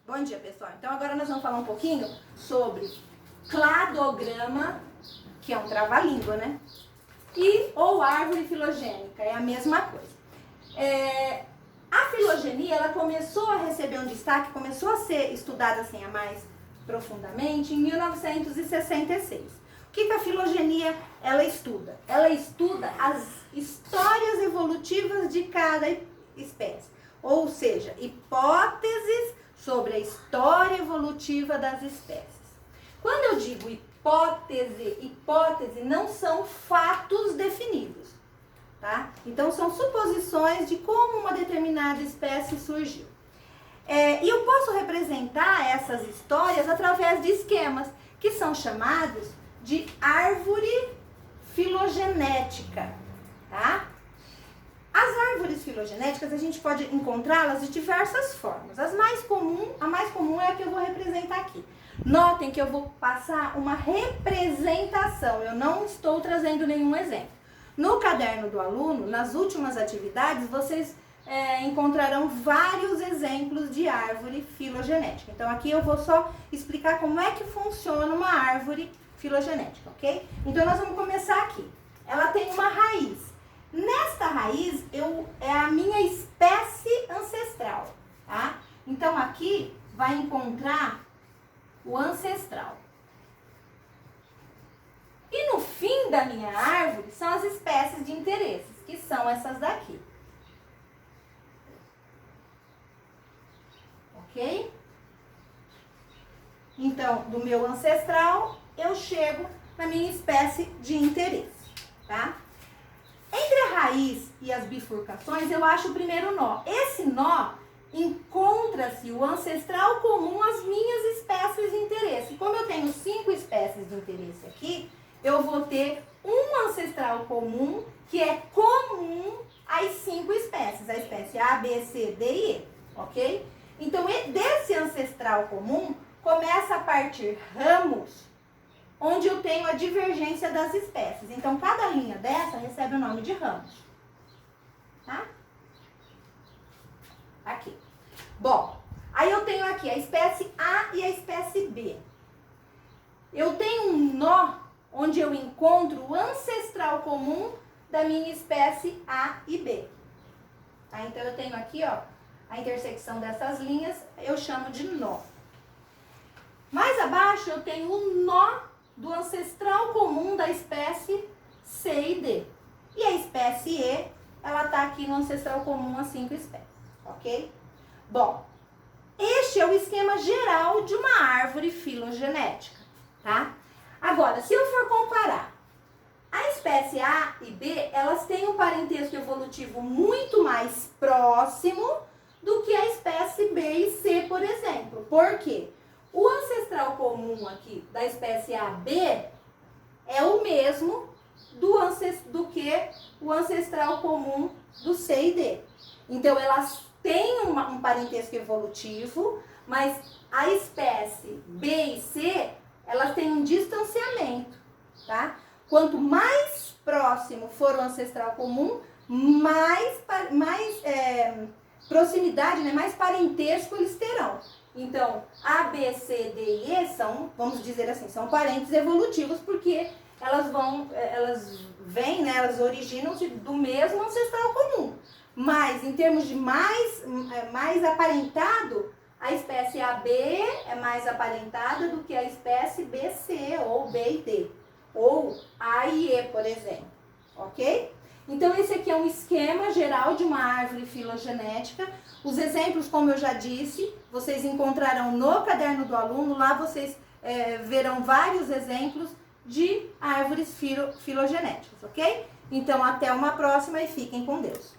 Bom dia, pessoal. Então agora nós vamos falar um pouquinho sobre cladograma, que é um trava-língua, né? Ou árvore filogênica, é a mesma coisa. A filogenia, ela começou a receber um destaque, começou a ser estudada assim, mais profundamente em 1966. O que a filogenia ela estuda? Ela estuda as histórias evolutivas de cada espécie, ou seja, hipóteses sobre a história evolutiva das espécies. Quando eu digo hipótese não são fatos definidos, tá? Então são suposições de como uma determinada espécie surgiu. E eu posso representar essas histórias através de esquemas, que são chamados de árvore filogenética, tá? As árvores filogenéticas a gente pode encontrá-las de diversas formas. A mais comum é a que eu vou representar aqui. Notem que eu vou passar uma representação, eu não estou trazendo nenhum exemplo. No caderno do aluno, nas últimas atividades, vocês encontrarão vários exemplos de árvore filogenética. Então aqui eu vou só explicar como é que funciona uma árvore filogenética, ok? Então nós vamos começar aqui. Ela tem uma raiz. Nesta raiz é a minha espécie ancestral, tá? Então aqui vai encontrar o ancestral. E no fim da minha árvore são as espécies de interesses, que são essas daqui. Ok? Então, do meu ancestral, eu chego na minha espécie de interesse, tá? Entre a raiz e as bifurcações, eu acho o primeiro nó. Esse nó encontra-se o ancestral comum às minhas espécies de interesse. Como eu tenho 5 espécies de interesse aqui, eu vou ter um ancestral comum que é comum às 5 espécies. A espécie A, B, C, D e E, ok? Então, desse ancestral comum, começa a partir ramos, onde eu tenho a divergência das espécies. Então, cada linha dessa recebe o nome de ramos. Tá? Aqui. Bom, aí eu tenho aqui a espécie A e a espécie B. Eu tenho um nó onde eu encontro o ancestral comum da minha espécie A e B. Tá? Então, eu tenho aqui, ó, a intersecção dessas linhas, eu chamo de nó. Mais abaixo, eu tenho o nó do ancestral comum da espécie C e D. E a espécie E, ela está aqui no ancestral comum a 5 espécies, ok? Bom, este é o esquema geral de uma árvore filogenética, tá? Agora, se eu for comparar a espécie A e B, elas têm um parentesco evolutivo muito mais próximo do que a espécie B e C, por exemplo. Por quê? O ancestral comum aqui da espécie AB é o mesmo do que o ancestral comum do C e D. Então, elas têm um parentesco evolutivo, mas a espécie B e C, elas têm um distanciamento, tá? Quanto mais próximo for o ancestral comum, mais proximidade, né, mais parentesco eles terão. Então, A, B, C, D e E são, vamos dizer assim, são parentes evolutivos, porque elas vêm, né, elas originam-se do mesmo ancestral comum. Mas, em termos de mais aparentado, a espécie AB é mais aparentada do que a espécie BC, ou B e D, ou A e E, por exemplo, ok? Então, esse aqui é um esquema geral de uma árvore filogenética. Os exemplos, como eu já disse, vocês encontrarão no caderno do aluno. Lá vocês verão vários exemplos de árvores filogenéticas, ok? Então, até uma próxima e fiquem com Deus.